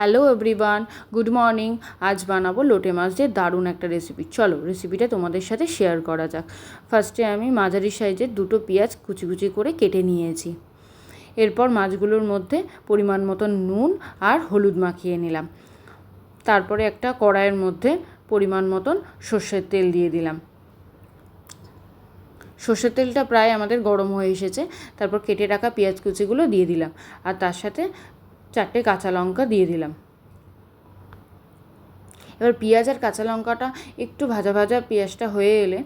Hello everyone, good morning. আজ বানাবো লোটে মাছ দিয়ে দারুণ একটা রেসিপি। চলো রেসিপিটা তোমাদের সাথে শেয়ার করা যাক। ফার্স্টে আমি মাঝারি সাইজের দুটো পেঁয়াজ কুচি কুচি করে কেটে নিয়েছি। এরপর মাছগুলোর মধ্যে পরিমাণ মতো নুন আর হলুদ মাখিয়ে নিলাম। তারপরে একটা কড়াইয়ের মধ্যে পরিমাণ মতন সর্ষের তেল দিয়ে দিলাম। সর্ষের তেলটা প্রায় আমাদের গরম হয়ে এসেছে। তারপর কেটে রাখা পেঁয়াজ কুচিগুলো দিয়ে দিলাম আর তার সাথে 4টে কাঁচা লঙ্কা দিয়ে দিলাম। এবার পেঁয়াজ আর কাঁচা লঙ্কাটা একটু ভাজা ভাজা পেঁয়াজটা হয়ে এলে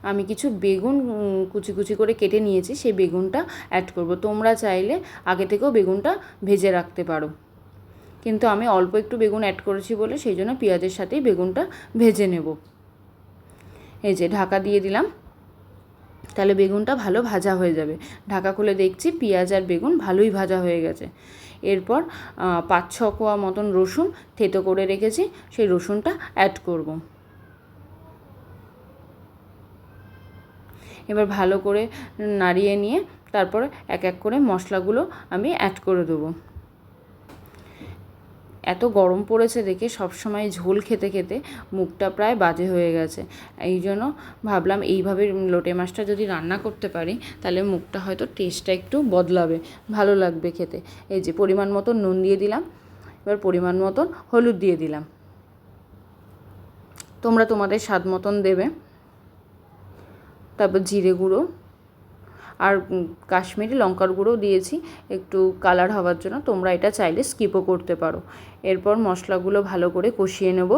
আমি কিছু বেগুন কুচি কুচি করে কেটে নিয়েছি, সেই বেগুনটা অ্যাড করব। তোমরা চাইলে আগে থেকেও বেগুনটা ভেজে রাখতে পারো, কিন্তু আমি অল্প একটু বেগুন অ্যাড করেছি বলে সেই জন্য পেঁয়াজের সাথেই বেগুনটা ভেজে নেব। এই যে ঢাকা দিয়ে দিলাম, তাহলে বেগুনটা ভালো ভাজা হয়ে যাবে। ঢাকা খুলে দেখছি পেঁয়াজ আর বেগুন ভালোই ভাজা হয়ে গেছে। এরপর 5-6 কোয়া মতন রসুন থেতো করে রেখেছি, সেই রসুনটা অ্যাড করব। এবার ভালো করে নাড়িয়ে নিয়ে তারপর এক এক করে মশলাগুলো আমি অ্যাড করে দেবো। এত গরম পড়েছে দেখে সবসময় ঝোল খেতে খেতে মুখটা প্রায় বাজে হয়ে গেছে। এই জন্য ভাবলাম এইভাবে লোটে মাছটা যদি রান্না করতে পারি তাহলে মুখটা হয়তো টেস্টটা একটু বদলাবে, ভালো লাগবে খেতে। এই যে পরিমাণ মতন নুন দিয়ে দিলাম, এবার পরিমাণ মতন হলুদ দিয়ে দিলাম। তোমরা তোমাদের স্বাদ মতন দেবে। তারপর জিরে গুঁড়ো আর কাশ্মীরি লঙ্কার গুঁড়ো দিয়েছি একটু কালার হওয়ার জন্য, তোমরা এটা চাইলে স্কিপও করতে পারো। এরপর মশলাগুলো ভালো করে কষিয়ে নেব।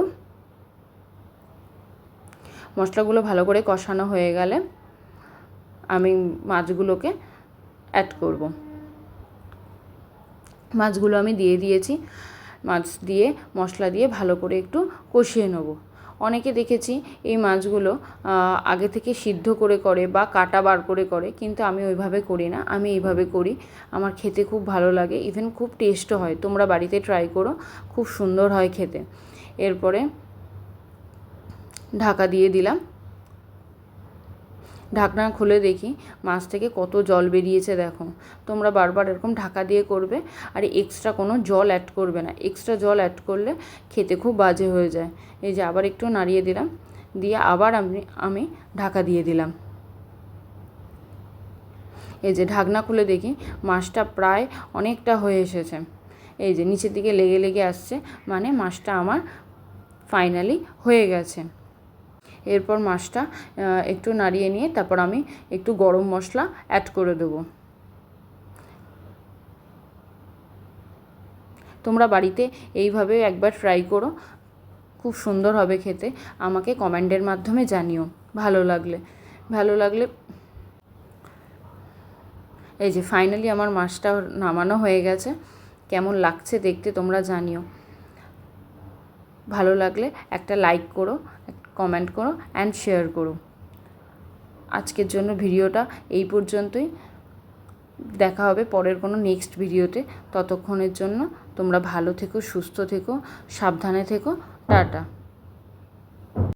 মশলাগুলো ভালো করে কষানো হয়ে গেলে আমি মাছগুলোকে অ্যাড করব। মাছগুলো আমি দিয়ে দিয়েছি। মাছ দিয়ে মশলা দিয়ে ভালো করে একটু কষিয়ে নেব। অনেকে দেখেছি এই মাছগুলো আগে থেকে সিদ্ধ করে বা কাটা বার করে, কিন্তু আমি ওইভাবে করি না, আমি এইভাবে করি। আমার খেতে খুব ভালো লাগে, ইভেন খুব টেস্টও হয়। তোমরা বাড়িতে ট্রাই করো, খুব সুন্দর হয় খেতে। এরপরে ঢাকা দিয়ে দিলাম। ঢাকনা খুলে দেখি মাছ থেকে কত জল বেরিয়েছে দেখো। তোমরা বারবার এরকম ঢাকা দিয়ে করবে আর এক্সট্রা কোনো জল অ্যাড করবে না। এক্সট্রা জল অ্যাড করলে খেতে খুব বাজে হয়ে যায়। এই যে আবার একটু নাড়িয়ে দিলাম, দিয়ে আবার আমি ঢাকা দিয়ে দিলাম। এই যে ঢাকনা খুলে দেখি মাছটা প্রায় অনেকটা হয়ে এসেছে। এই যে নিচের দিকে লেগে লেগে আসছে, মানে মাছটা আমার ফাইনালি হয়ে গেছে। এরপর মাছটা একটু নাড়িয়ে নিয়ে তারপর আমি একটু গরম মশলা অ্যাড করে দেবো। তোমরা বাড়িতে এইভাবে একবার ট্রাই করো, খুব সুন্দর হবে খেতে। আমাকে কমেন্টের মাধ্যমে জানিও ভালো লাগলে। এই যে ফাইনালি আমার মাছটা নামানো হয়ে গেছে। কেমন লাগছে দেখতে তোমরা জানিও। ভালো লাগলে একটা লাইক করো, কমেন্ট করো অ্যান্ড শেয়ার করো। আজকের জন্য ভিডিওটা এই পর্যন্তই। দেখা হবে পরের কোনো নেক্সট ভিডিওতে। ততক্ষণের জন্য তোমরা ভালো থেকো, সুস্থ থেকো, সাবধানে থেকো। টাটা।